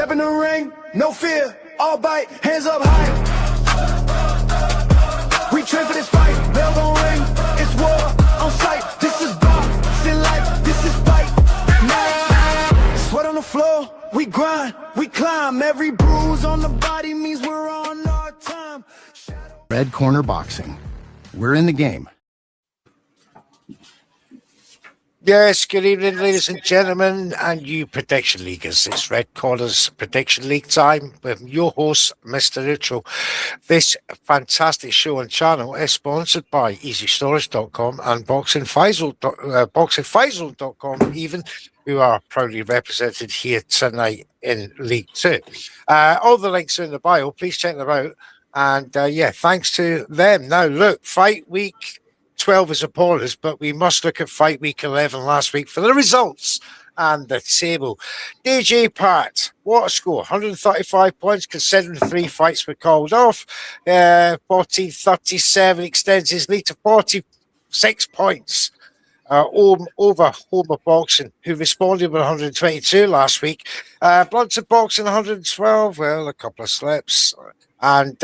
Step in the ring, no fear, all bite, hands up high. We train for this fight, bell gon' ring, it's war on sight. This is boxing life, this is fight night. Sweat on the floor, we grind, we climb. Every bruise on the body means we're on our time. Red Corner Boxing. We're in the game. Yes, good evening, ladies and gentlemen, and you Prediction Leaguers. It's Red Corner's Prediction League time with your host, Mr. Neutral. This fantastic show and channel is sponsored by EasyStorage.com and BoxingFaisal.com, even, who are proudly represented here tonight in League 2. All the links are in the bio. Please check them out. And, thanks to them. Now, look, fight week 12 is upon us, but we must look at fight week 11 last week for the results and the table. DJ Pat, what a score, 135 points considering 3 fights were called off. 1437 extends his lead to 46 points over Homer Boxing, who responded with 122 last week. Blunts of Boxing 112, well, a couple of slips. And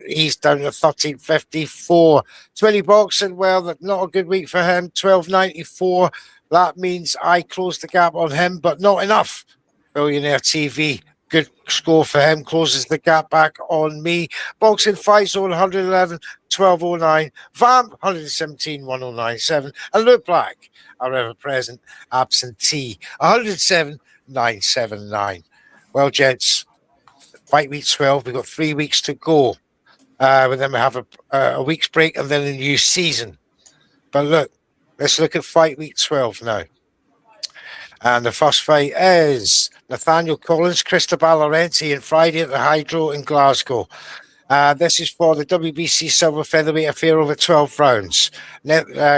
he's down to 1354. 20 Boxing, well, not a good week for him. 1294. That means I closed the gap on him, but not enough. Billionaire TV, good score for him. Closes the gap back on me. Boxing Fight Zone 111, 1209. Vamp 117, 1097. And Luke Black, our ever-present absentee, 107, 979. Well, gents, fight week 12, we've got 3 weeks to go. But then we have a week's break and then a new season. But look, let's look at fight week 12 now. And the first fight is Nathaniel Collins, Cristobal Laurenti on Friday at the Hydro in Glasgow. This is for the WBC Silver Featherweight affair over 12 rounds.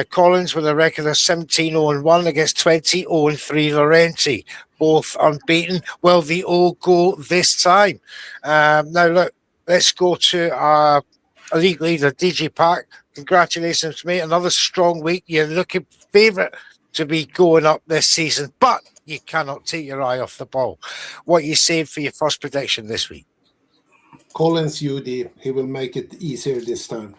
Collins with a record of 17-0-1 against 20-0-3 Laurenti. Both unbeaten. Will they all go this time? Now, look, let's go to our league leader, DJ Park. Congratulations, mate. Another strong week. You're looking favourite to be going up this season, but you cannot take your eye off the ball. What are you saying for your first prediction this week? Collins UD, he will make it easier this time.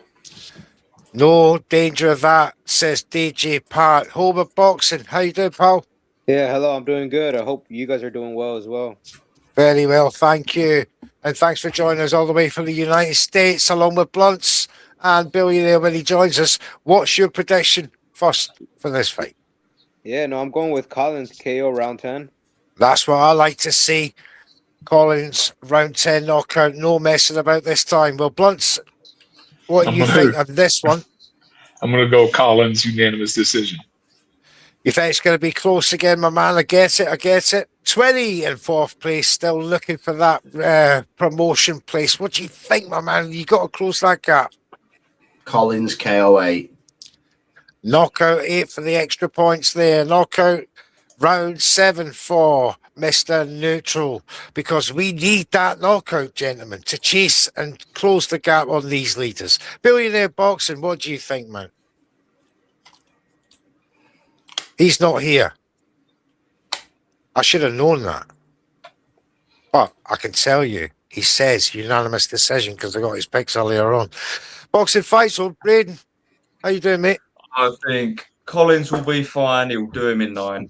No danger of that, says DJ Pat. Homer Boxing, how you doing, pal? Yeah, hello, I'm doing good. I hope you guys are doing well as well. Very well, thank you. And thanks for joining us all the way from the United States, along with Blunts and Billionaire when he joins us. What's your prediction first for this fight? Yeah, no, I'm going with Collins KO round 10. That's what I like to see. Collins, round 10 knockout, no messing about this time. Well, Blunts, what do you think of this one? I'm going to go Collins, unanimous decision. You think it's going to be close again, my man? I get it. 20 in 4th place, still looking for that promotion place. What do you think, my man? You got to close that gap. Collins KO 8. Knockout 8 for the extra points there. Knockout round 7 for Mr. Neutral, because we need that knockout, gentlemen, to chase and close the gap on these leaders. Billionaire Boxing, what do you think, man? He's not here. I should have known that. But I can tell you, he says unanimous decision because I got his picks earlier on. Boxing Fight Zone, Braden, how you doing, mate? I think Collins will be fine. He'll do him in 9.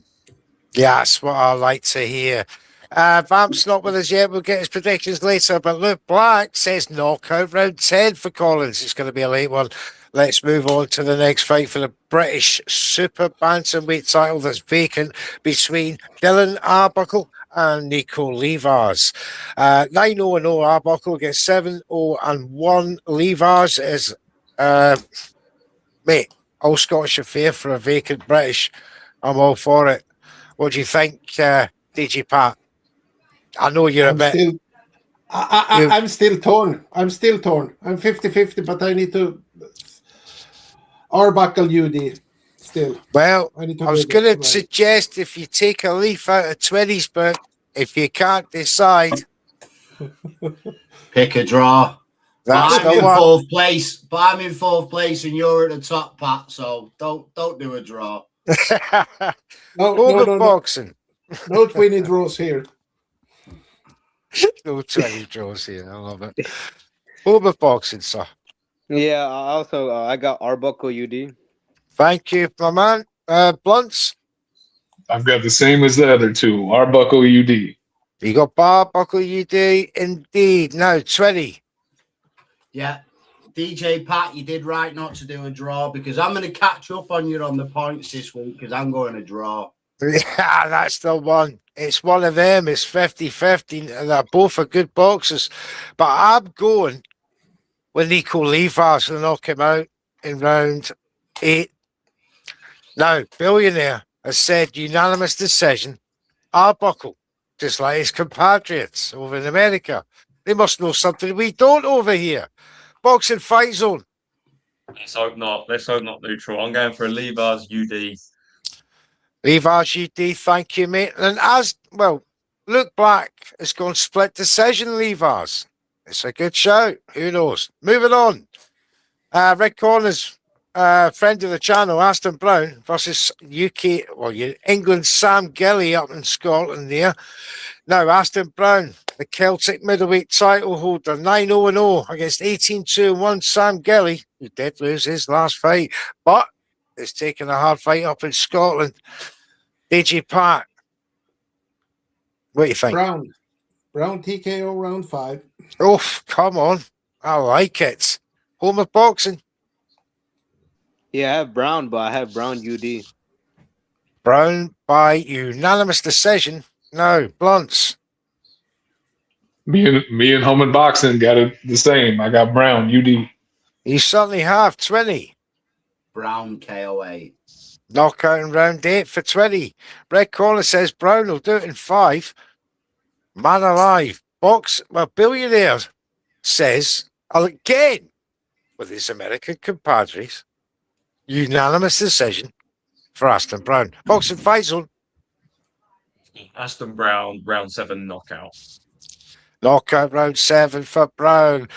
Yeah, that's what I like to hear. Vamp's not with us yet. We'll get his predictions later. But Luke Black says knockout round 10 for Collins. It's going to be a late one. Let's move on to the next fight for the British Super Bantamweight title that's vacant between Dylan Arbuckle and Nico Levars. 9-0-0 Arbuckle against 7-0-1 Levars is, mate, all Scottish affair for a vacant British. I'm all for it. What do you think, DJ Pat? I know you're I'm still torn. I'm 50-50, but I need to Arbuckle UD still. Well, I was going to suggest if you take a leaf out of 20's book, if you can't decide, pick a draw. That's but I'm in 4th place. But I'm in 4th place, and you're at the top, Pat. So don't do a draw. No. Boxing. No twinny draws here. No 20 draws here. I love it. Over boxing, sir. Yeah, I got Arbuckle UD. Thank you, my man. Blunts, I've got the same as the other two. Arbuckle UD. you got bar, buckle, you do indeed. Now, 20. Yeah. DJ Pat, you did right not to do a draw because I'm going to catch up on you on the points this week because I'm going to draw. Yeah, that's the one. It's one of them. It's 50-50. And they're both are good boxers. But I'm going with Nico Levi's to knock him out in round 8. Now, Billionaire has said unanimous decision. Arbuckle, just like his compatriots over in America. They must know something we don't over here. Boxing Fight Zone. Let's hope not. Let's hope not neutral. I'm going for a Levi's UD. Levi's UD, thank you, mate. And as well, Luke Black has gone split decision, Levi's. It's a good shout. Who knows? Moving on. Red Corner's friend of the channel, Aston Brown, versus England's Sam Gelly up in Scotland there. Now, Aston Brown, the Celtic middleweight title holder, 9-0-0 against 18-2-1 Sam Gelly, who did lose his last fight, but is taking a hard fight up in Scotland. DJ Pat, what do you think? Brown TKO round 5. Oh, come on. I like it. Home of boxing. Yeah, I have Brown, but I have Brown UD. Brown by unanimous decision. No, Blunts. Me and home and boxing got it the same. I got Brown UD. You certainly have. 20. Brown KOA. Knockout in round 8 for 20. Red Corner says Brown will do it in 5. Man alive. Billionaire says, again, with his American compadres, unanimous decision for Aston Brown. Boxing Fight Zone. Aston Brown, round 7 knockout. Knockout round 7 for Brown.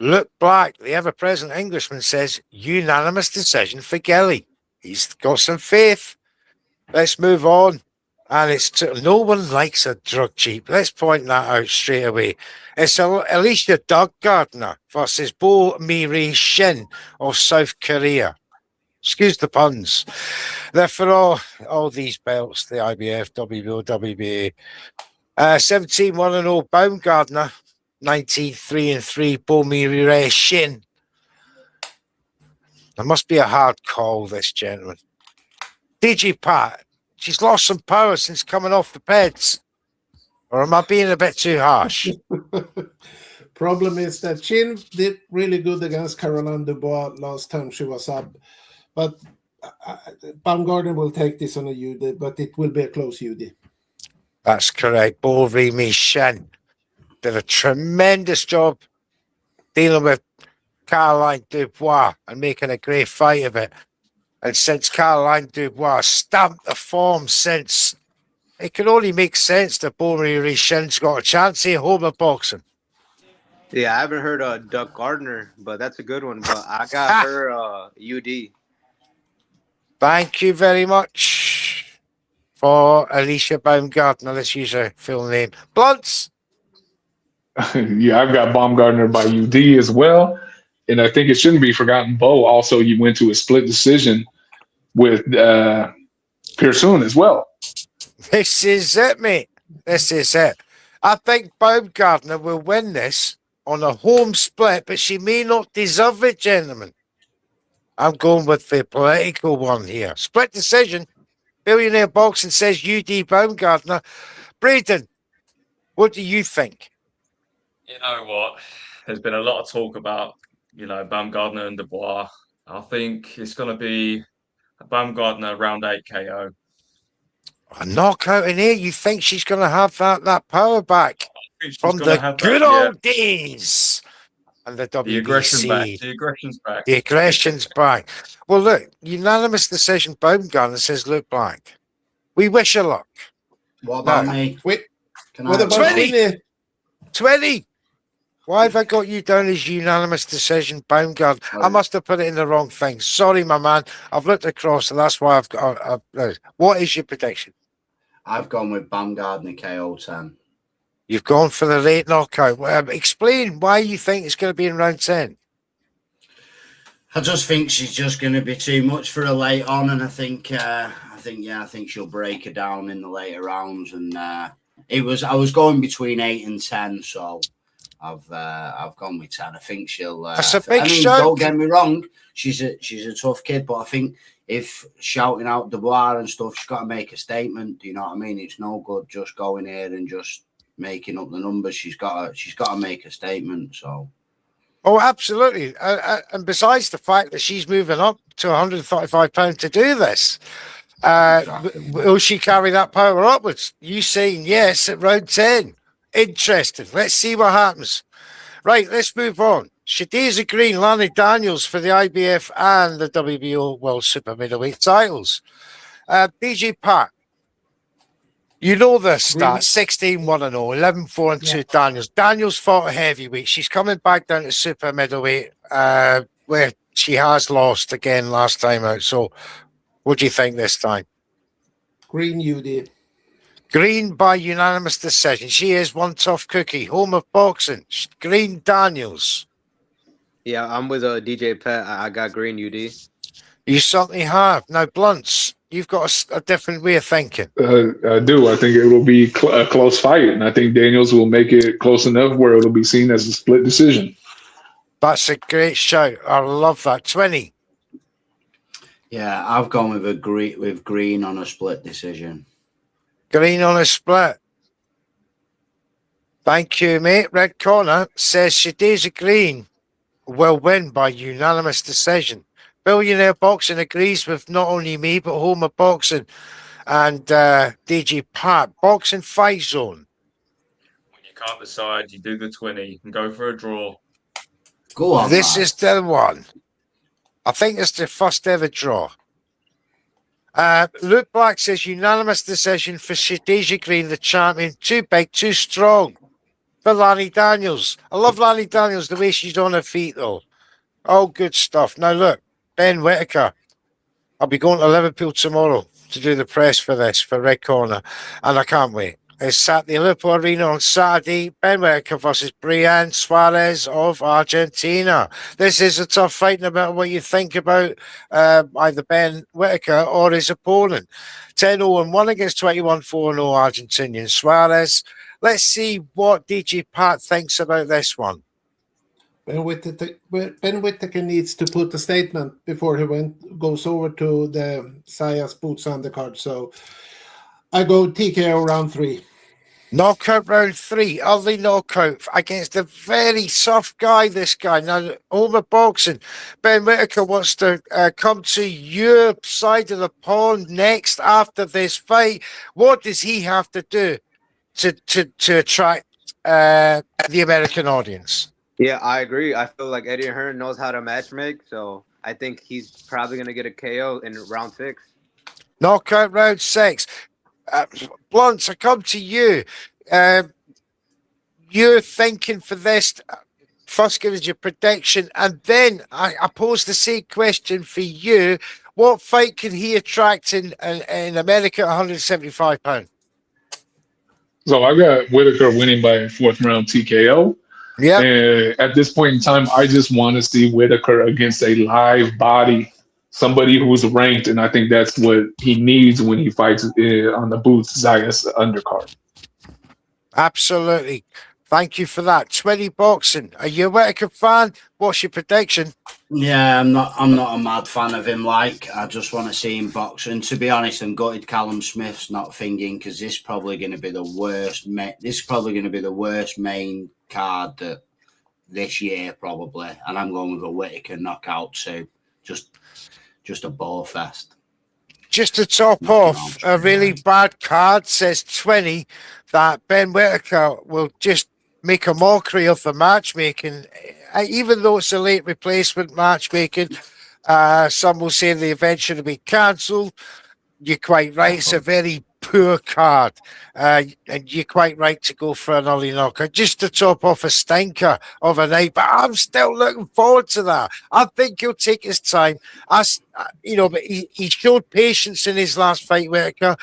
Luke Black, the ever-present Englishman, says unanimous decision for Gelly. He's got some faith. Let's move on. And no one likes a drug cheap. Let's point that out straight away. It's Alicia Doug Gardner versus Bo Miri Shin of South Korea. Excuse the puns. They're for all these belts, the IBF, WBO, WBA. 17-1-0 Baumgardner, 19-3-3 Bo Miri Shin. There must be a hard call, this gentleman. DJ Pat. She's lost some power since coming off the peds. Or am I being a bit too harsh? Problem is that Chin did really good against Caroline Dubois last time she was up. But Baumgarten will take this on a UD, but it will be a close UD. That's correct. Bo Remy Shin did a tremendous job dealing with Caroline Dubois and making a great fight of it. And since Caroline Dubois stamped the form since, it can only make sense that Bo Shin's got a chance here, home of boxing. Yeah, I haven't heard of Doug Gardner, but that's a good one. But I got her UD. Thank you very much for Alicia Baumgartner. Let's use her full name. Blunts. Yeah, I've got Baumgartner by UD as well. And I think it shouldn't be forgotten, Bo, also you went to a split decision with Pearson as well. This is it, mate. This is it. I think Baumgartner will win this on a home split, but she may not deserve it, gentlemen. I'm going with the political one here. Split decision. Billionaire Boxing says UD Baumgartner. Braden, what do you think? You know what? There's been a lot of talk about, Baumgartner and Dubois. I think it's going to be a Baumgartner round 8 KO. A knockout in here? You think she's going to have that power back from the good old days? And the WBC. The aggression back. The aggression's back. The aggression's back. Well, look, unanimous decision. Baumgartner says, Luke Black. We wish her luck. What about me? Wait, what about 20? 20. Why have I got you down as unanimous decision, Baumgartner? I must have put it in the wrong thing. Sorry, my man. I've looked across, and that's why I've got. What is your prediction? I've gone with Baumgardner KO 10. You've gone for the late knockout. Explain why you think it's going to be in round 10. I just think she's just going to be too much for her late on, and I think she'll break her down in the later rounds. And I was going between 8 and 10, so I've gone with 10. I think she'll. That's a big shout. Don't get me wrong, she's a tough kid, but I think if shouting out Dubois and stuff, she's got to make a statement. Do you know what I mean? It's no good just going here and just making up the numbers. She's got to make a statement. So. Oh, absolutely. And besides the fact that she's moving up to £135 to do this, will she carry that power upwards? You saying yes at round 10. Interesting. Let's see what happens. Right, let's move on. Shadiza Green, Lanny Daniels for the IBF and the WBO World Super Middleweight titles. BG Pat, you know this stat, 16-1-0, 11-4-2 Daniels. Daniels fought a heavyweight. She's coming back down to super middleweight, where she has lost again last time out. So what do you think this time? Green UD. Green by unanimous decision. She is one tough cookie. Home of boxing. Green Daniels. Yeah, I'm with DJ Pet. I got Green UD. You certainly have. Now, Blunts, you've got a different way of thinking. I do. I think it will be a close fight, and I think Daniels will make it close enough where it'll be seen as a split decision. That's a great shout. I love that. 20. Yeah, I've gone with Green on a split decision. Green on a split. Thank you, mate. Red corner says Shadiza Green will win by unanimous decision. Billionaire Boxing agrees with not only me, but Home of Boxing and DG Pat. Boxing Fight Zone. When you can't decide, you do the 20 and go for a draw. Go on. This is the one. I think it's the first ever draw. Luke Black says unanimous decision for Shadiza Green, the champion. Too big, too strong for Lanny Daniels. I love Lanny Daniels, the way she's on her feet, though. All good stuff. Now, look, Ben Whitaker. I'll be going to Liverpool tomorrow to do the press for this, for Red Corner, and I can't wait. It's at the Liverpool Arena on Saturday. Ben Whitaker versus Brian Suarez of Argentina. This is a tough fight, no matter what you think about either Ben Whitaker or his opponent. 10-0-1 against 21-4-0 Argentinian Suarez. Let's see what DG Pat thinks about this one. Ben Whitaker needs to put a statement before he goes over to the Sayas Boots undercard. So I go TKO round 3. Knockout round 3, early knockout against a very soft guy, this guy. Now, Home of Boxing, Ben Whitaker wants to come to your side of the pond next after this fight. What does he have to do to attract the American audience? Yeah, I agree. I feel like Eddie Hearn knows how to matchmake, so I think he's probably going to get a KO in round 6. Knockout round 6. Blunts, I come to you. You're thinking for this. First, give us your prediction, and then I pose the same question for you. What fight can he attract in America at £175? So I got Whitaker winning by 4th round TKO. Yeah. And at this point in time, I just want to see Whitaker against a live body, somebody who's ranked, and I think that's what he needs when he fights on the Boots Zayas undercard. Absolutely. Thank you for that. 20 Boxing. Are you a Whitaker fan? What's your prediction? Yeah, I'm not a mad fan of him. Like, I just want to see him box. And to be honest, I'm gutted Callum Smith's not thinking, because this is probably going to be the worst. This is probably going to be the worst main card this year, probably. And I'm going with a Whitaker knockout too. Just a ball fest. Just to top off a really bad card, says 20 that Ben Whitaker will just make a mockery of the matchmaking, even though it's a late replacement matchmaking. Some will say the event should have been cancelled. You're quite right. It's a very poor card. And you're quite right to go for an early knockout just to top off a stinker of a night. But I'm still looking forward to that. I think he'll take his time. But he showed patience in his last fight, Whitaker.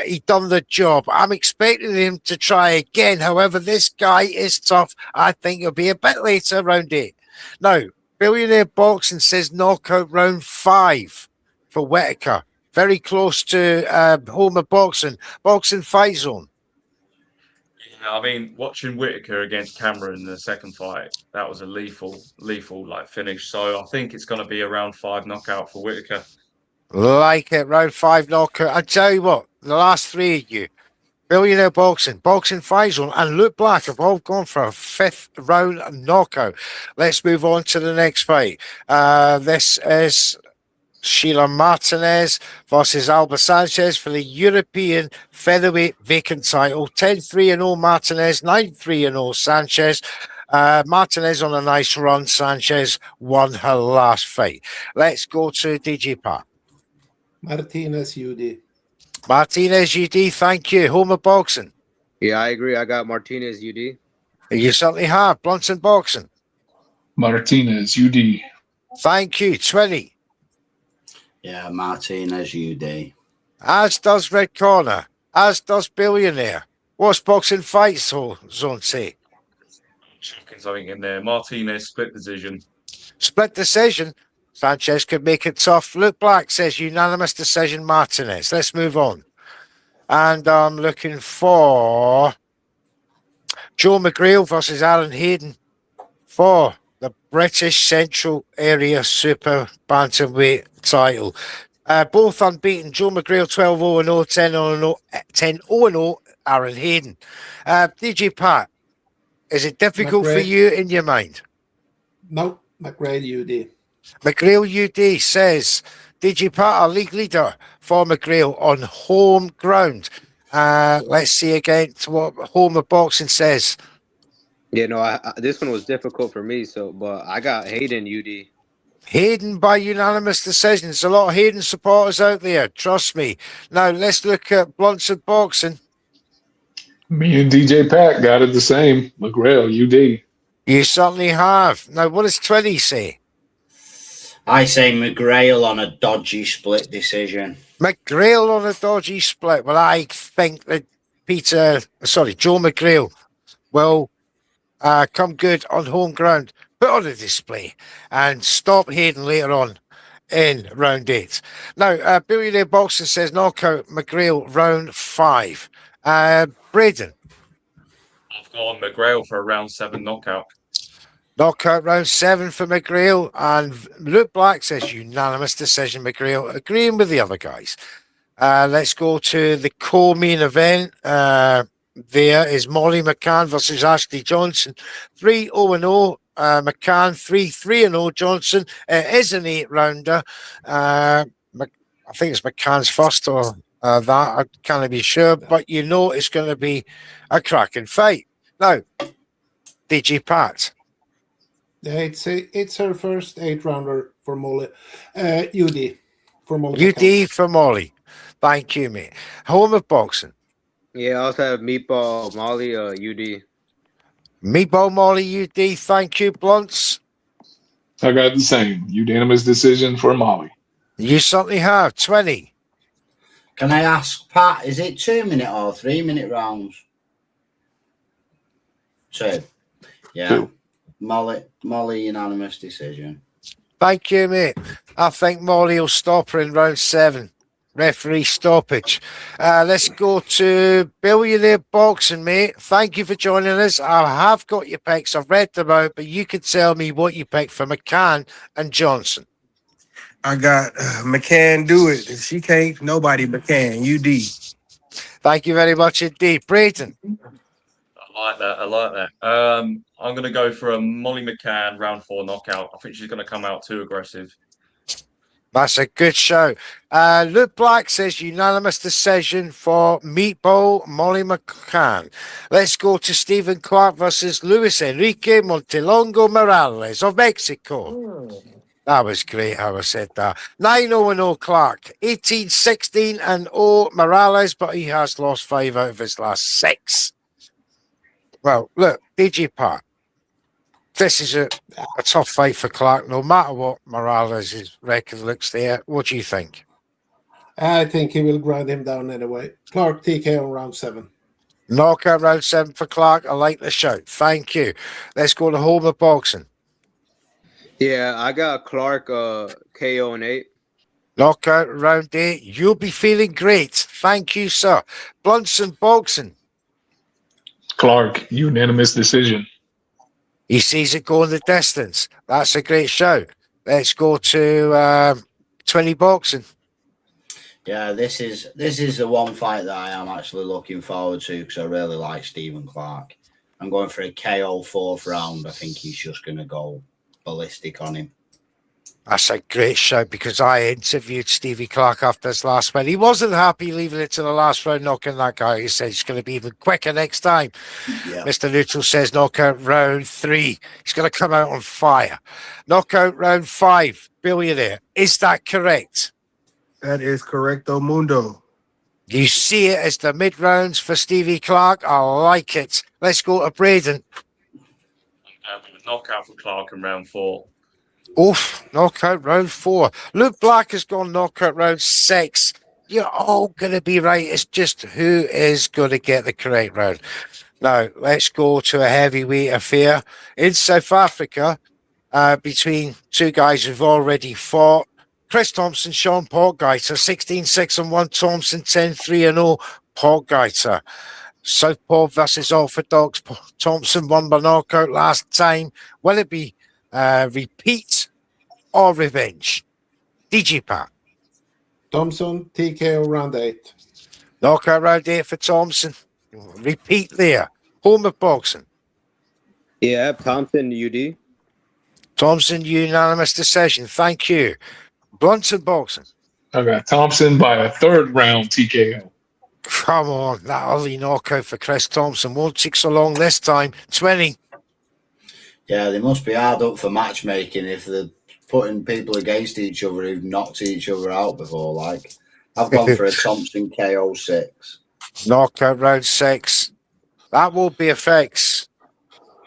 He done the job. I'm expecting him to try again. However, this guy is tough. I think it'll be a bit later, round 8. Now, Billionaire Boxing says knockout round 5 for Whitaker. Very close to home of boxing fight zone. Yeah, I mean, watching Whitaker against Cameron in the second fight, that was a lethal like finish. So I think it's going to be a round 5 knockout for Whitaker. Like it, round 5 knockout. I tell you what, the last 3 of you, Billionaire Boxing fight zone, and Luke Black have all gone for a 5th round knockout. Let's move on to the next fight. This is Sheila Martinez versus Alba Sanchez for the European featherweight vacant title. 10-3-0 Martinez, 9-3-0 Sanchez. Martinez on a nice run. Sanchez won her last fight. Let's go to DJ Pat. Martinez UD. Martinez UD, thank you. Home of boxing. Yeah, I agree. I got Martinez UD. You certainly have. Blunts boxing. Martinez, UD. Thank you. 20. Yeah, Martinez UD. As does Red Corner. As does Billionaire. What's boxing fight zone say? Chucking something in there. Martinez split decision. Split decision. Sanchez could make it tough. Luke Black says unanimous decision Martinez. Let's move on. And I'm looking for Joe McGrail versus Aaron Hayden for the British Central Area Super Bantamweight title. Both unbeaten. Joe McGrail 12-0-0, 10-0, Aaron Hayden. DJ Pat, is it difficult for you in your mind? No, McGrail UD. McGrail UD says DJ Pat, our league leader for McGrail on home ground. Let's see again what Home of Boxing says. Yeah, no, this one was difficult for me. But I got Hayden UD. Hayden by unanimous decision. There's a lot of Hayden supporters out there. Trust me. Now let's look at Blunts of Boxing. Me and DJ Pat got it the same. McGrail, UD. You certainly have. Now, what does 20 say? I say McGrail on a dodgy split decision. McGrail on a dodgy split. Well, I think that Joe McGrail will come good on home ground, put on a display, and stop Hayden later on in round 8. Now, Billionaire Boxing says knockout McGrail round 5. Braden. I've gone McGrail for a round 7 knockout. Knockout round 7 for McGrail, and Luke Black says unanimous decision McGrail, agreeing with the other guys. Let's go to the co-main event. There is Molly McCann versus Ashley Johnson. 3-0-0. McCann 3-3-0 Johnson. It is an 8-rounder. I think it's McCann's first or that. I can't be sure, but it's going to be a cracking fight. Now, DJ Pat. Yeah, it's her first 8-rounder for Molly. UD for Molly. UD for Molly. Thank you, mate. Home of Boxing. Yeah, I also have Meatball Molly UD. Meatball Molly UD. Thank you, Blunts. I got the same. Unanimous decision for Molly. You certainly have. 20. Can I ask, Pat, is it 2-minute or 3-minute rounds? 2. Yeah. 2. Molly unanimous decision. Thank you, mate. I think Molly will stop her in round 7. Referee stoppage. Let's go to Billionaire Boxing, mate. Thank you for joining us. I have got your picks. I've read them out, but you could tell me what you picked for McCann and Johnson. I got McCann do it. If she can't, nobody McCann. UD. Thank you very much indeed. Brayton. I like that. I'm going to go for a Molly McCann round 4 knockout. I think she's going to come out too aggressive. That's a good show. Luke Black says unanimous decision for Meatball Molly McCann. Let's go to Stephen Clark versus Luis Enrique Montelongo Morales of Mexico. That was great how I said that. 9-0-0 Clark. 18-16-0 Morales, but he has lost 5 out of his last 6. Well, look, DJ Pat. This is a tough fight for Clark, no matter what Morales' record looks there. What do you think? I think he will grind him down anyway. Clark TK on round 7. Knockout round 7 for Clark. I like the shout. Thank you. Let's go to home of boxing. Yeah, I got Clark KO in 8. Knockout round 8. You'll be feeling great. Thank you, sir. Blunts and boxing. Clark, unanimous decision. He sees it going the distance. That's a great show. Let's go to 20 boxing. Yeah, this is the one fight that I am actually looking forward to because I really like Stephen Clark. I'm going for a KO 4th round. I think he's just going to go ballistic on him. That's a great show because I interviewed Stevie Clark after his last fight. He wasn't happy leaving it to the last round, knocking that guy. He said he's going to be even quicker next time. Yeah. Mr. Neutral says knockout round 3. He's going to come out on fire. Knockout round 5, Billionaire. Is that correct? That is correcto mundo. You see it as the mid rounds for Stevie Clark. I like it. Let's go to Braden. Knockout for Clark in round 4. Oof, knockout round 4. Luke Black has gone knockout round 6. You're all going to be right. It's just who is going to get the correct round. Now, let's go to a heavyweight affair in South Africa between two guys who've already fought. Chris Thompson, Sean Portgeiter, 16-6-1. Thompson, 10-3-0. Portgeiter. Southpaw versus orthodox. Thompson won by knockout last time. Will it be repeat or revenge? DJ Pat. Thompson TKO round 8. Knockout round 8 for Thompson. Repeat there. Home of boxing. Yeah, Thompson UD. Thompson unanimous decision. Thank you. Blunts and boxing. I got Thompson by a 3rd round TKO. Come on, that early knockout for Chris Thompson won't take so long this time. 20. Yeah, they must be hard up for matchmaking if they're putting people against each other who've knocked each other out before. Like, I've gone for a Thompson KO 6. Knockout round 6. That will be a fix,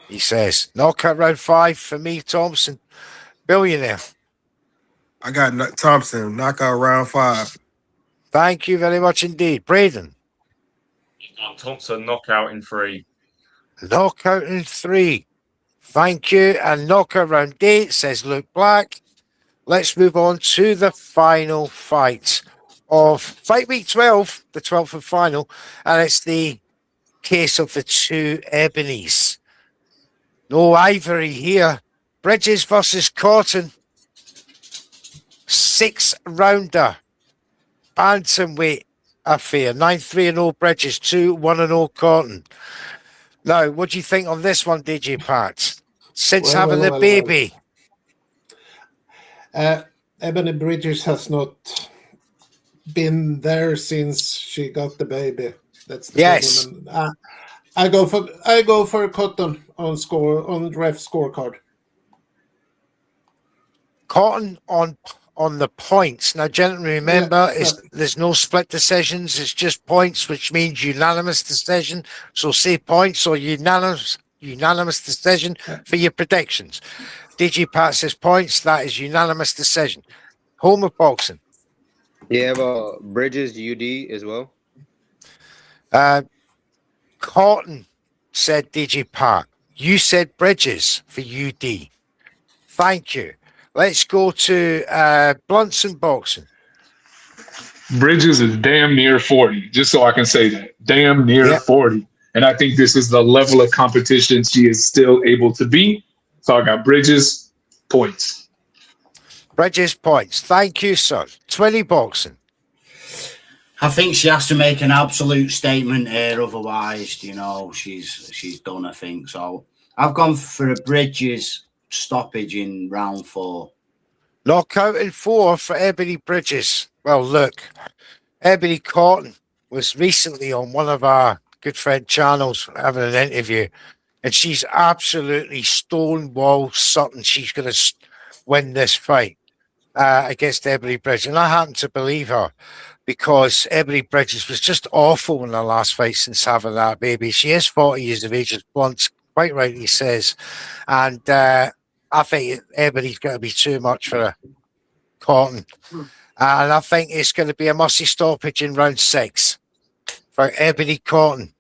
he says. Knockout round 5 for me, Thompson. Billionaire. I got Thompson, knockout round 5. Thank you very much indeed. Braden. Thompson, knockout in 3. Knockout in 3. Thank you. And knockout round 8, says Luke Black. Let's move on to the final fight of Fight Week 12, the 12th and final. And it's the case of the two Ebonies. No ivory here. Bridges versus Cotton. 6-rounder. Bantamweight affair. 9-3-0 Bridges, 2-1-0 Cotton. Now, what do you think on this one, DJ Pat? Since having the baby. Ebony Bridges has not been there since she got the baby. That's the problem. I go for Cotton on ref scorecard. Cotton on the points. Now, gentlemen, remember, there's no split decisions. It's just points, which means unanimous decision. So say points or unanimous decision for your predictions. DG Pat says points. That is unanimous decision. Home of boxing. Yeah, well, Bridges UD as well. Cotton said DG Pat. You said Bridges for UD. Thank you. Let's go to Blunts and boxing. Bridges is damn near 40, just so I can say that. Damn near 40. And I think this is the level of competition she is still able to be. So I got Bridges, points. Bridges, points. Thank you, sir. 20 boxing. I think she has to make an absolute statement here, otherwise, you know, she's done, I think. So I've gone for a Bridges stoppage in round 4. Knockout in 4 for Ebony Bridges. Well, look, Ebony Cotton was recently on one of our good friend channels having an interview, and she's absolutely stonewall certain she's going to win this fight against Ebony Bridges. And I happen to believe her because Ebony Bridges was just awful in her last fight since having that baby. She is 40 years of age, as Blunt quite rightly says. And I think Ebony's going to be too much for her. Cotton. And I think it's going to be a musty stoppage in round 6 for Ebony Cotton.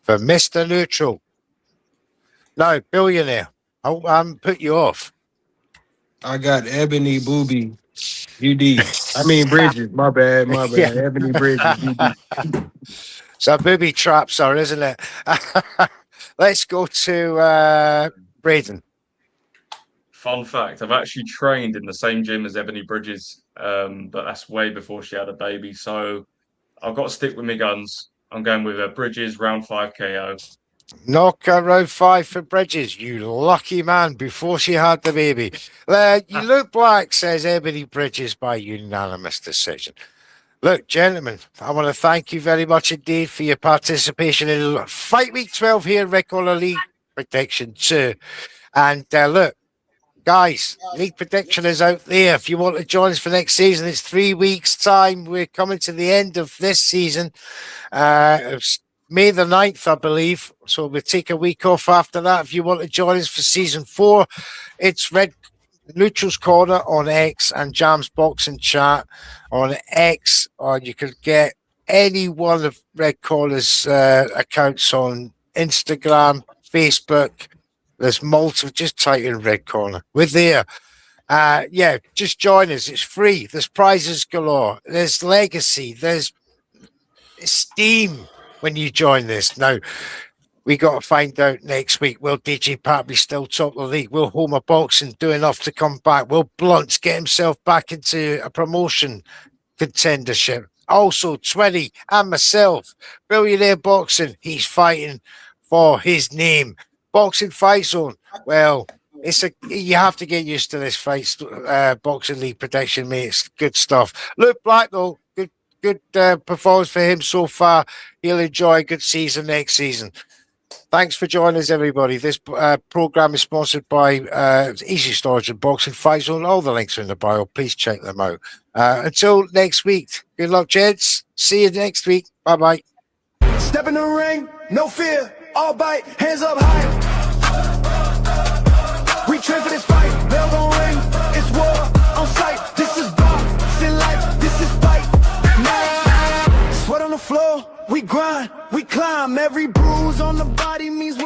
For Mr. Neutral. Now, Billionaire, I hope I haven't put you off. I got Ebony Booby UD. I mean Bridges. My bad. Yeah. Ebony Bridges UD. So booby traps are, isn't it? Let's go to Braden. Fun fact, I've actually trained in the same gym as Ebony Bridges, but that's way before she had a baby. So I've got to stick with my guns. I'm going with Bridges, round 5 KO. Knockout round 5 for Bridges. You lucky man, before she had the baby. You look black, says Ebony Bridges by unanimous decision. Look, gentlemen, I want to thank you very much indeed for your participation in Fight Week 12 here, Record League Prediction 2. And look, guys, League Prediction is out there. If you want to join us for next season, it's 3 weeks' time. We're coming to the end of this season. It's May the 9th, I believe. So we'll take a week off after that. If you want to join us for season 4, it's Red Neutral's Corner on X and Jam's Boxing Chat on X, or you could get any one of Red Corner's accounts on Instagram, Facebook. There's multiple. Just type in Red Corner. We're there. Yeah, just join us. It's free. There's prizes galore. There's legacy. There's esteem when you join this. Now, we got to find out next week. Will DJ Pat be still top of the league? Will Homer Boxing do enough to come back? Will Blunt get himself back into a promotion contendership? Also, 20 and myself, Billionaire Boxing, he's fighting for his name. Boxing Fight Zone, well, you have to get used to this fight. Boxing League Prediction, mate. It's good stuff. Luke Black, though, good performance for him so far. He'll enjoy a good season next season. Thanks for joining us, everybody. This program is sponsored by Easy Storage and Boxing Fight Zone. All the links are in the bio. Please check them out. Until next week, good luck, gents. See you next week. Bye-bye. Step in the ring, no fear, all bite, hands up high. We train for this fight, bell gon' ring, it's war on sight. This is boxing life, this is fight night. Sweat on the floor, we grind, we climb. Every bruise on the body means